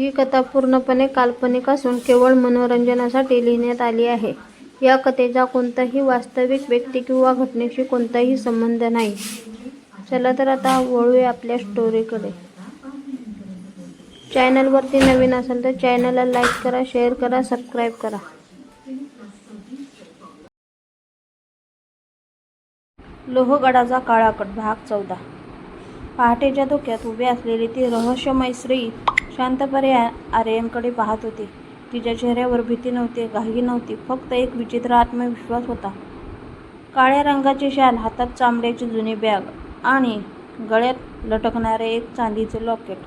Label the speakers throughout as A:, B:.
A: ही कथा पूर्णपणे काल्पनिक असून केवळ मनोरंजनासाठी लिहिण्यात आली आहे. या कथेचा कोणताही वास्तविक व्यक्ती किंवा घटनेशी कोणताही संबंध नाही. चला तर आता वळूया आपल्या स्टोरीकडे. चॅनलवरती नवीन असाल तर चॅनलला लाईक करा, शेअर करा, सबस्क्राईब करा. लोहगडाचा काळा कट भाग 14. पहाटेच्या धुक्यात उभी असलेली ती रहस्यमय स्त्री शांतपणे आर्यनकडे पाहत होती. तिच्या चेहऱ्यावर भीती नव्हती, घाई नव्हती, फक्त एक विचित्र आत्मविश्वास होता. काळ्या रंगाची शाल, हातात चामड्याची जुनी बॅग आणि गळ्यात लटकणारे एक चांदीचे लॉकेट.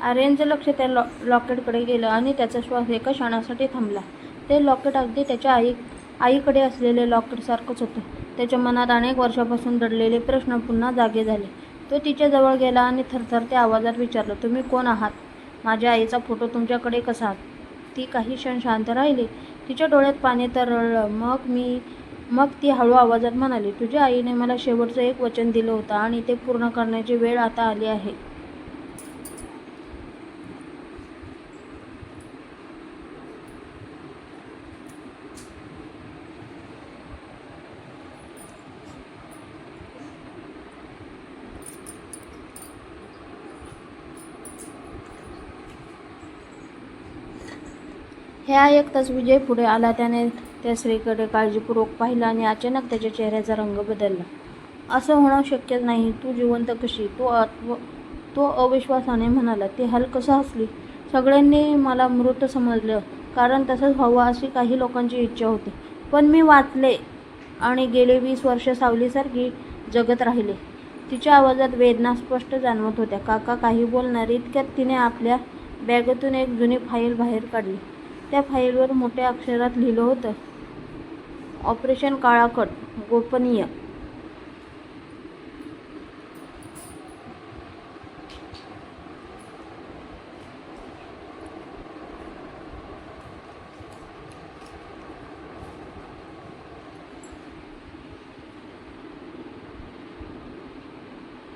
A: आर्यनचं लक्ष त्या लॉकेटकडे गेलं आणि त्याचा श्वास एका क्षणासाठी थांबला. ते लॉकेट अगदी त्याच्या आईकडे असलेले लॉकेटसारखंच होतं. त्याच्या मनात अनेक वर्षांपासून दडलेले प्रश्न पुन्हा जागे झाले. तो तिच्या जवळ गेला आणि थरथरत्या आवाजात विचारलं, तुम्ही कोण आहात? माझ्या आईचा फोटो तुमच्याकडे कसा? ती काही क्षण शांत राहिली. तिच्या डोळ्यात पाणी तरळलं. मग ती हळू आवाजात म्हणाली, तुझ्या आईने मला शेवटचं एक वचन दिलं होतं आणि ते पूर्ण करण्याची वेळ आता आली आहे. हे ऐकताच विजय पुढे आला. त्याने त्या स्त्रीकडे काळजीपूर्वक पाहिलं आणि अचानक त्याच्या चेहऱ्याचा रंग बदलला. असं होणं शक्यच नाही. तू जिवंत कशी? तो अविश्वासाने म्हणाला. ती हलकसं हसली. सगळ्यांनी मला मृत समजलं कारण तसंच व्हावं अशी काही लोकांची इच्छा होती. पण मी वाचले आणि गेले 20 वर्ष सावलीसारखी जगत राहिले. तिच्या आवाजात वेदना स्पष्ट जाणवत होत्या. काका काही बोलणार इतक्यात तिने आपल्या बॅगेतून एक जुनी फाईल बाहेर काढली. त्या फाईलवर मोठ्या अक्षरात लिहिलं होतं, ऑपरेशन काळा कट, गोपनीय.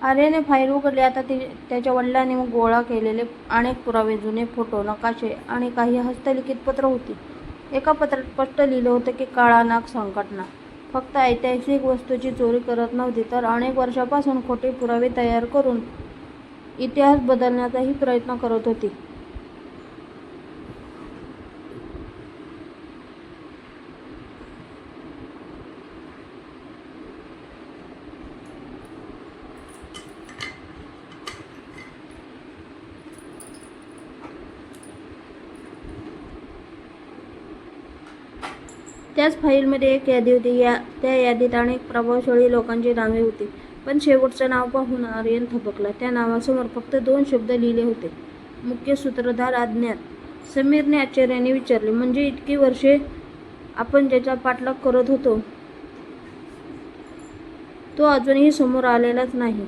A: आर्यने फाईल उघडली. आता त्याच्या वडिलांनी गोळा केलेले अनेक पुरावे, जुने फोटो, नकाशे आणि काही हस्तलिखित पत्र होती. एका पत्रात स्पष्ट लिहिलं होतं की काळा नाग संघटना फक्त ऐतिहासिक वस्तूंची चोरी करत नव्हती, तर अनेक वर्षांपासून खोटे पुरावे तयार करून इतिहास बदलण्याचाही प्रयत्न करत होती. त्याच फाईलमध्ये एक यादी होती. त्या यादीत अनेक प्रभावशाली लोकांची नावे होती. पण शेवटचं नाव पाहून आर्यन थबकला. त्या नावासमोर फक्त 2 शब्द लिहिले होते, मुख्य सूत्रधार अज्ञात. समीरने आश्चर्याने विचारले, म्हणजे इतकी वर्षे आपण ज्याचा पाठलाग करत होतो तो अजूनही समोर आलेलाच नाही?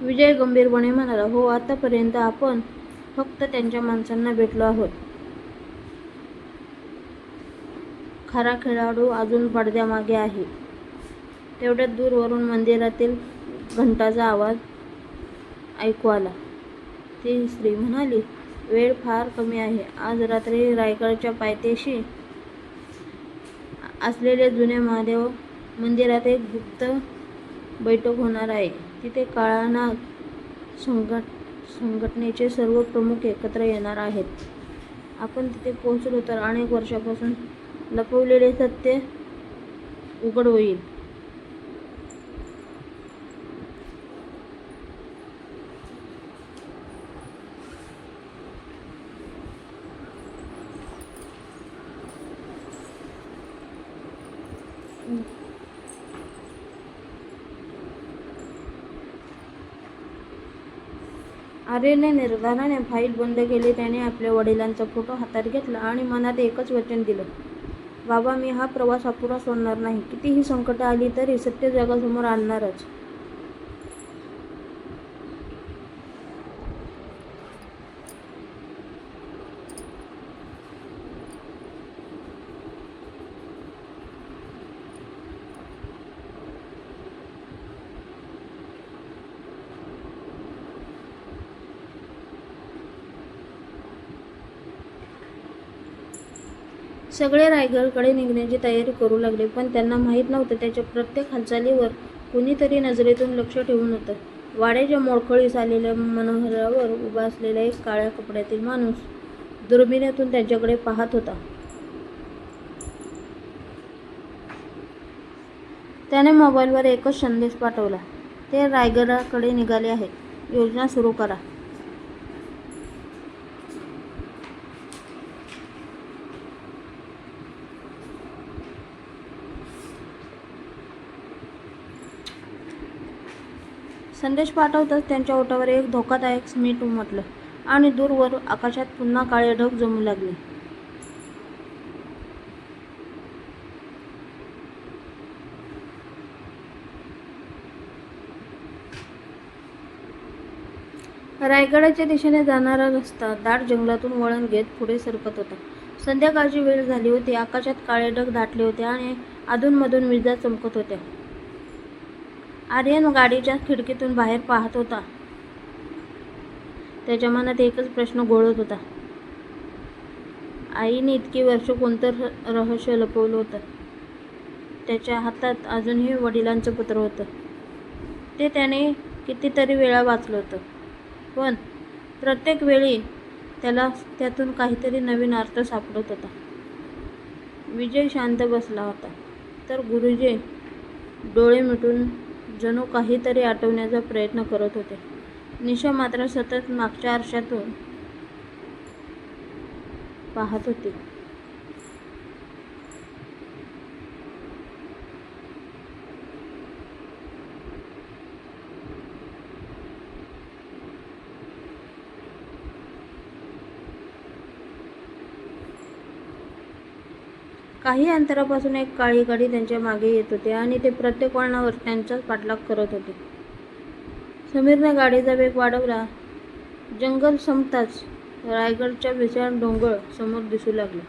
A: विजय गंभीरपणे म्हणाला, हो, आतापर्यंत आपण फक्त त्यांच्या माणसांना भेटलो आहोत. खरा खेळाडू अजून पडद्यामागे आहे. तेवढ्यात दूरवरून मंदिरातील घंटाचा आवाज ऐकू आला. ती स्त्री म्हणाली, वेळ फार कमी आहे. आज रात्री रायगडच्या पायथ्याशी असलेल्या जुन्या महादेव मंदिरात एक गुप्त बैठक होणार आहे. तिथे काळा नाग संघटनेचे सर्व प्रमुख एकत्र येणार आहेत. आपण तिथे पोहोचलो तर अनेक वर्षांपासून लपवलेले सत्य उघड होईल. आर्यने निर्धाराने फाईल बंद केली. त्याने आपल्या वडिलांचा फोटो हातात घेतला आणि मनात एकच वचन दिलं, बाबा, मी हा प्रवास अपुरा सोडणार नाही. कितीही संकटं आली तरी सत्य जगासमोर आणणारच. सगळे रायगडकडे निघण्याची तयारी करू लागले, पण त्यांना माहीत नव्हतं त्याच्या प्रत्येक हालचालीवर कुणीतरी नजरेतून लक्ष ठेवून होतं. वाड्याच्या मोडकळीस आलेल्या मनोहरावर उभा असलेला एक काळ्या कपड्यातील माणूस दुर्बिणीतून त्यांच्याकडे पाहत होता. त्याने मोबाईलवर एकच संदेश पाठवला, ते रायगडाकडे निघाले आहेत. योजना सुरू करा. संदेश पाठवताच त्यांच्या ओठावर एक धोकादायक स्मित उमटलं आणि दूरवर आकाशात पुन्हा काळे ढग जमू लागले. रायगडाच्या दिशेने जाणारा रस्ता दाट जंगलातून वळण घेत पुढे सरकत होता. संध्याकाळची वेळ झाली होती. आकाशात काळे ढग दाटले होते आणि अधूनमधून विजा चमकत होत्या. आर्यन गाडीच्या खिडकीतून बाहेर पाहत होता. त्याच्या मनात एकच प्रश्न घोळत होता. आईने इतकी वर्ष कोणतं रहस्य लपवलं होतं? त्याच्या हातात अजूनही वडिलांचं पत्र होतं. ते त्याने कितीतरी वेळा वाचलं होतं, पण प्रत्येक वेळी त्याला त्यातून काहीतरी नवीन अर्थ सापडत होता. विजय शांत बसला होता, तर गुरुजी डोळे मिटून जणू काहीतरी आठवण्याचा प्रयत्न करत होते. निशा मात्र सतत मागच्या आरशातून पाहत होती. काही अंतरापासून एक काळी गाडी त्यांच्या मागे येत होती आणि ते प्रत्येक वळणावर त्यांचाच पाठलाग करत होते. समीरने गाडीचा वेग वाढवला. जंगल संपताच रायगडच्या विशाळ डोंगर समोर दिसू लागले.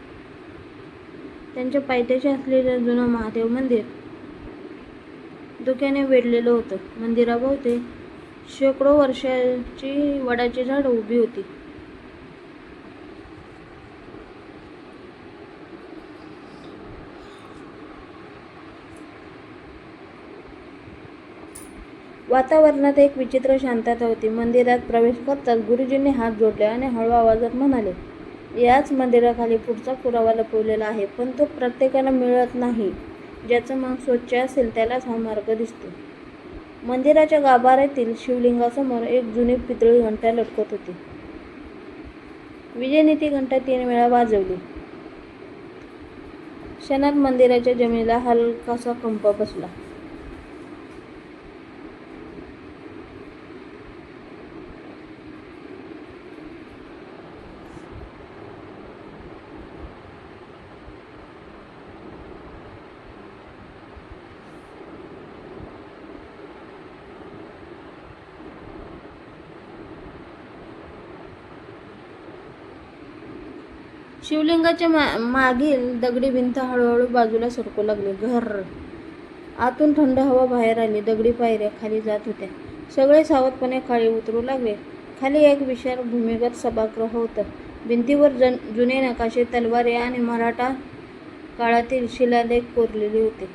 A: त्यांच्या पायथ्याशी असलेलं जुनं महादेव मंदिर धुक्याने वेढलेलं होतं. मंदिराभोवती शेकडो वर्षाची वडाची झाडं उभी होती. वातावरणात एक विचित्र शांतता होती. मंदिरात प्रवेश करताच गुरुजींनी हात जोडले आणि हळू आवाजात म्हणाले, याच मंदिराखाली पुढचा पुरावा लपवलेला आहे, पण तो प्रत्येकाला मिळत नाही. ज्याचं मन स्वच्छ असेल त्यालाच हा मार्ग दिसतो. मंदिराच्या गाभाऱ्यातील शिवलिंगासमोर एक जुनी पितळी घंटा लटकत होती. विजयने ती घंटा 3 वेळा वाजवली. क्षणात मंदिराच्या जमिनीला हलकासा कंप बसला. शिवलिंगाच्या मागील दगडी भिंत हळूहळू बाजूला सरकू लागली. घर आतून थंड हवा बाहेर आली. दगडी पायऱ्या खाली जात होत्या. सगळे सावधपणे खाली उतरू लागले. खाली एक विशाल भूमिगत सभागृह होतं. भिंतीवर जुने नकाशे, तलवारी आणि मराठा काळातील शिलालेख कोरलेले होते.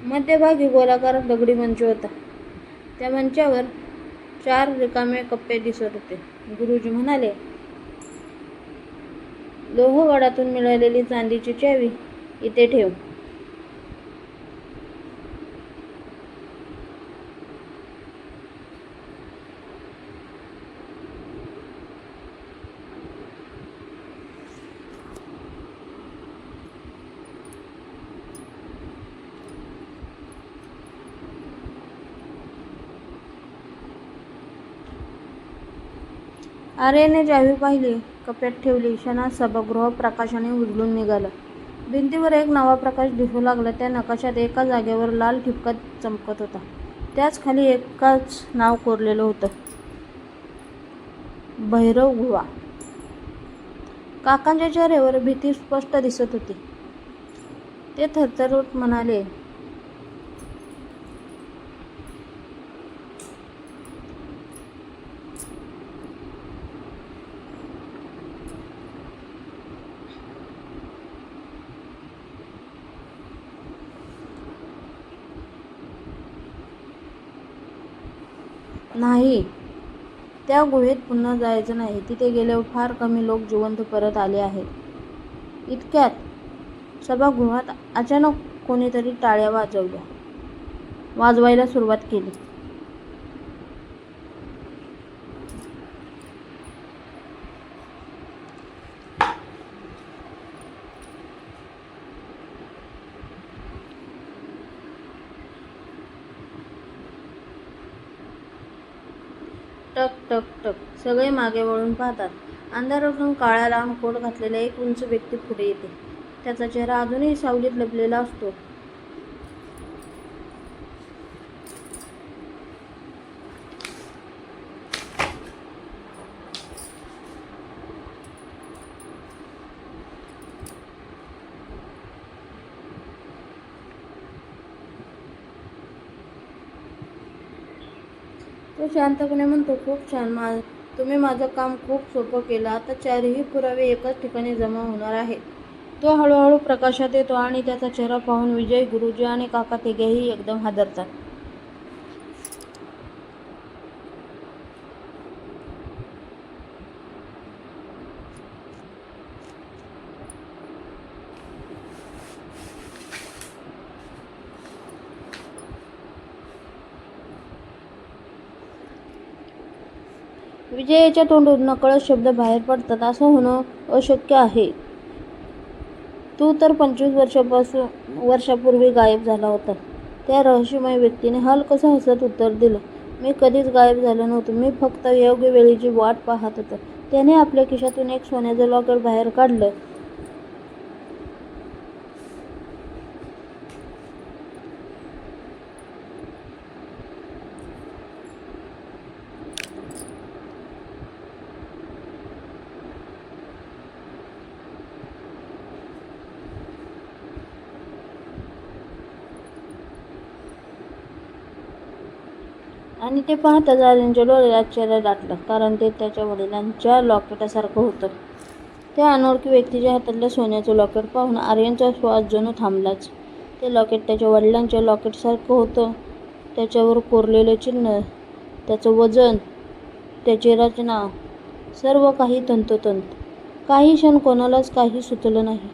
A: मध्यभागी गोलाकार दगडी मंच होता. त्या मंचावर 4 रिकामे कप्पे दिसत होते. गुरुजी म्हणाले, लोहगडातून मिळालेली चांदीची चावी इथे ठेव. आर्यने चावी पाहिली, कप्प्यात ठेवली. क्षणात सभागृह प्रकाशाने उजळून निघालं. भिंतीवर एक नवा प्रकाश दिसू लागला. त्या नकाशात एका जागेवर लाल ठिपका चमकत होता. त्याच खाली एकाच नाव कोरलेलं होतं, भैरव गुहा. काकांच्या चेहऱ्यावर भीती स्पष्ट दिसत होती. ते थरथरत म्हणाले, नाही, त्या गुहेत पुन्हा जायचं नाही. तिथे गेल्यावर फार कमी लोक जिवंत परत आले आहेत. इतक्यात सभागृहात अचानक कोणीतरी टाळ्या वाजवायला सुरुवात केली. टक टक टक. सगळे मागे वळून पाहतात. अंधारातून काळा लांब कोट घातलेला एक उंच व्यक्ती पुढे येते. त्याचा चेहरा अजूनही सावलीत लपलेला असतो. तो शांतपणे म्हणतो, खूप छान, तुम्ही माझं काम खूप सोपं केलं. आता चारही पुरावे एकाच ठिकाणी जमा होणार आहेत. तो हळूहळू प्रकाशात येतो आणि त्याचा चेहरा पाहून विजय, गुरुजी आणि काका तिघेही एकदम हादरतात. विजयाच्या तोंडून नकळत शब्द बाहेर पडतात, असं होणं अशक्य आहे. तू तर 25 वर्षापूर्वी गायब झाला होता. त्या रहस्यमय व्यक्तीने हलकसं हसत उत्तर दिलं, मी कधीच गायब झालो नव्हतो. मी फक्त योग्य वेळेची वाट पाहत होतो. त्याने आपल्या खिशातून एक सोन्याचं लॉकेट बाहेर काढलं. आणि ते पाहताच आर्यनच्या डोळ्यात आश्चर्य दाटलं, कारण ते त्याच्या वडिलांच्या लॉकेटासारखं होतं. त्या अनोळखी व्यक्तीच्या हातातलं सोन्याचं लॉकेट पाहून आर्यनचा श्वास जणू थांबलाच. ते लॉकेट त्याच्या वडिलांच्या लॉकेटसारखं होतं. त्याच्यावर कोरलेलं चिन्ह, त्याचं वजन, त्याची रचना, सर्व काही तंतोतंत. काही क्षण कोणालाच काही सुचलं नाही.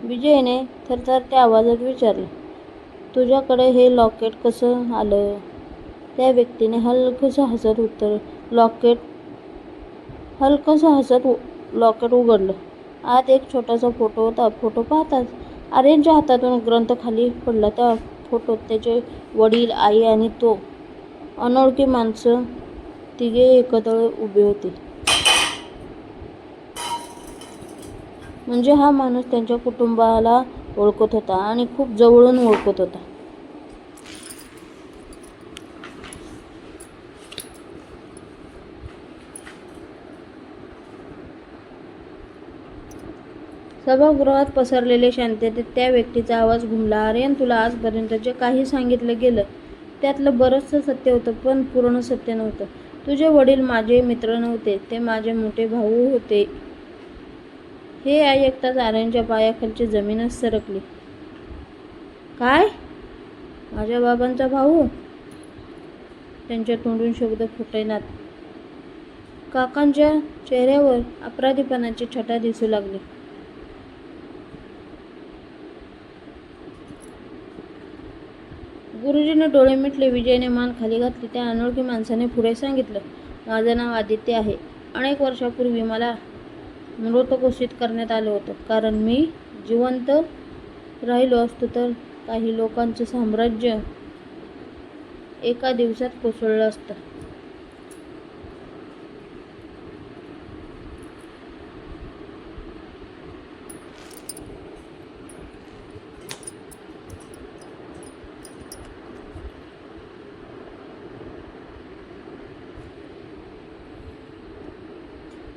A: विजयने थरथरत्या आवाजात विचारलं, तुझ्याकडे हे लॉकेट कसं आलं? त्या व्यक्तीने हलकसं हसत लॉकेट उघडलं. आत एक छोटासा फोटो होता. फोटो पाहताच आर्यनच्या हातातून ग्रंथ खाली पडला. त्या फोटोत त्याचे वडील, आई आणि तो अनोळखी माणसं तिघे एकत्र उभे होते. म्हणजे हा माणूस त्यांच्या कुटुंबाला ओळखत होता आणि खूप जवळून ओळखत होता. सभागृहात पसरलेल्या शांततेत त्या व्यक्तीचा आवाज घुमला, आर्यन, तुला आजपर्यंत जे काही सांगितलं गेलं त्यातलं बरंचसं सत्य होतं, पण पूर्ण सत्य नव्हतं. तुझे वडील माझे मित्र नव्हते, ते माझे मोठे भाऊ होते. हे ऐकताच आर्यनच्या पायाखालची जमीनच सरकली. काय? माझ्या बाबांचा भाऊ? त्यांच्या तोंडून शब्द फुटेनात. काकांच्या चेहऱ्यावर अपराधीपणाची छटा दिसू लागली. गुरुजीने डोळे मिटले. विजयने मान खाली घातली. त्या अनोळखी माणसाने पुढे सांगितलं, माझं नाव आदित्य आहे. अनेक वर्षापूर्वी मला मृत घोषित करण्यात आलं होतं, कारण मी जिवंत राहिलो असतो तर काही लोकांचं साम्राज्य एका दिवसात कोसळलं असतं.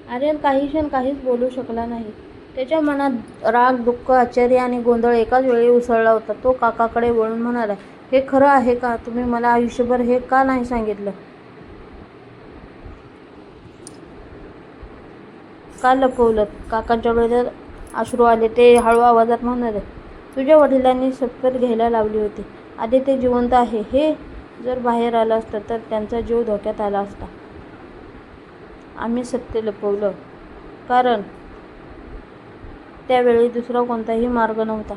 A: आर्यन काही क्षण काहीच बोलू शकला नाही. त्याच्या मनात राग, दुःख, आश्चर्य आणि गोंधळ एकाच वेळी उसळला होता. तो काकाकडे वळून म्हणाला, हे खरं आहे का? तुम्ही मला आयुष्यभर हे का नाही सांगितलं? का लपवलं? काकांच्या डोळ्यात अश्रू आले. ते हळू आवाजात म्हणाले, तुझ्या वडिलांनी शपथ घ्यायला लावली होती. आदित्य जिवंत आहे हे जर बाहेर आलं असतं तर त्यांचा जीव धोक्यात आला असता. आम्ही सत्य लपवलं कारण त्यावेळी दुसरा कोणताही मार्ग नव्हता.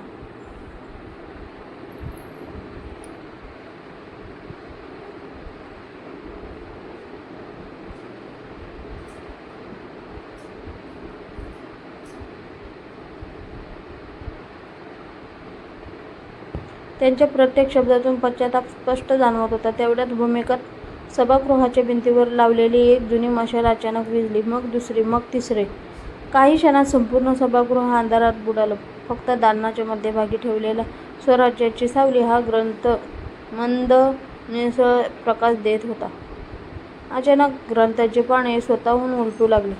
A: त्यांच्या प्रत्येक शब्दातून पश्चाताप स्पष्ट जाणवत होता. तेवढ्यात भूमिगत सभागृहाच्या भिंतीवर लावलेली एक जुनी मशाल अचानक विझली. मग दुसरी, मग तिसरी. काही क्षणात संपूर्ण सभागृह अंधारात बुडालं. फक्त दालनाच्या मध्यभागी ठेवलेला स्वराज्याची सावली हा ग्रंथ मंद निळसर प्रकाश देत होता. अचानक ग्रंथाची पाने स्वतःहून उलटू लागली.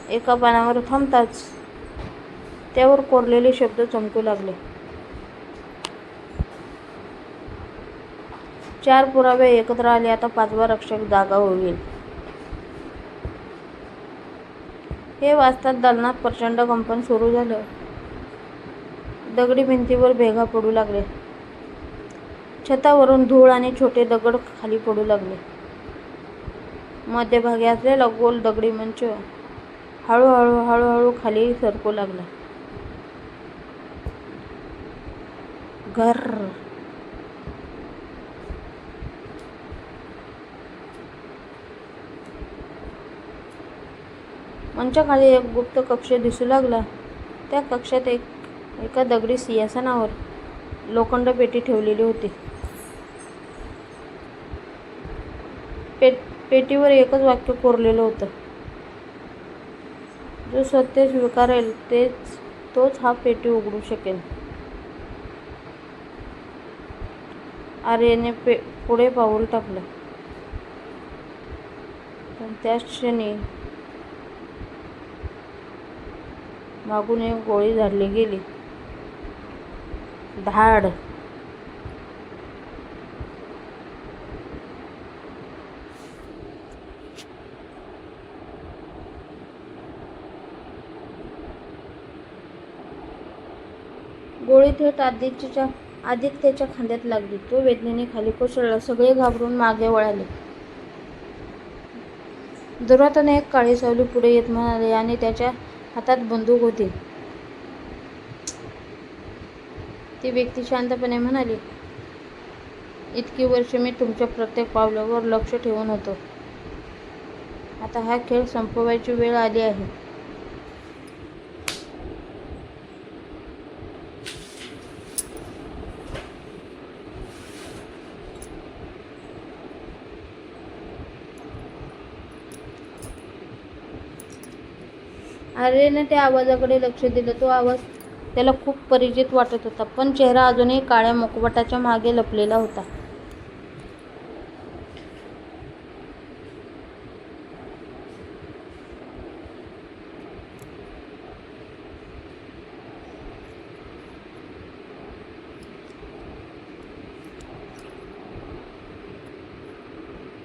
A: एका पानावर थांबताच त्यावर कोरलेले शब्द चमकू लागले. 4 पुरावे एकत्र आले. आता 5वा रक्षक जागा होईल. हे वाचताच दालनात प्रचंड कंपन सुरू झालं. दगडी भिंतीवर भेगा पडू लागल्या. छतावरून धूळ आणि छोटे दगड खाली पडू लागले. मध्यभागी असलेला गोल दगडी मंच हळूहळू खाली सरकू लागला. घर मंचाखाली एक गुप्त कक्ष दिसू लागला. त्या कक्षात एका दगडी सिंहासनावर लोखंड पेटी ठेवलेली होती. पेटीवर एकच वाक्य कोरलेलं होतं, जो सत्य स्वीकारेल तोच हा पेटी उघडू शकेल. आर्यने पुढे पाऊल टाकलं, पण त्याच क्षणी मागून एक गोळी झाडली गेली. धाड. गोळी थेट आदित्यच्या खांद्यात लागली. तो वेदनेने खाली कोसळला. सगळे घाबरून मागे वळाले. दुराताने एक काळी सावली पुढे येत म्हणाले आणि त्याच्या हातात बंदूक होती. ती व्यक्ती शांतपणे म्हणाली, इतकी वर्षे मी तुमच्या प्रत्येक पावलावर लक्ष ठेवून होतो. आता हा खेळ संपवायची वेळ आली आहे. आर्यने त्या आवाजाकडे लक्ष दिलं. तो आवाज त्याला खूप परिचित वाटत होता, पण चेहरा अजूनही काळ्या मुखवट्याच्या मागे लपलेला होता.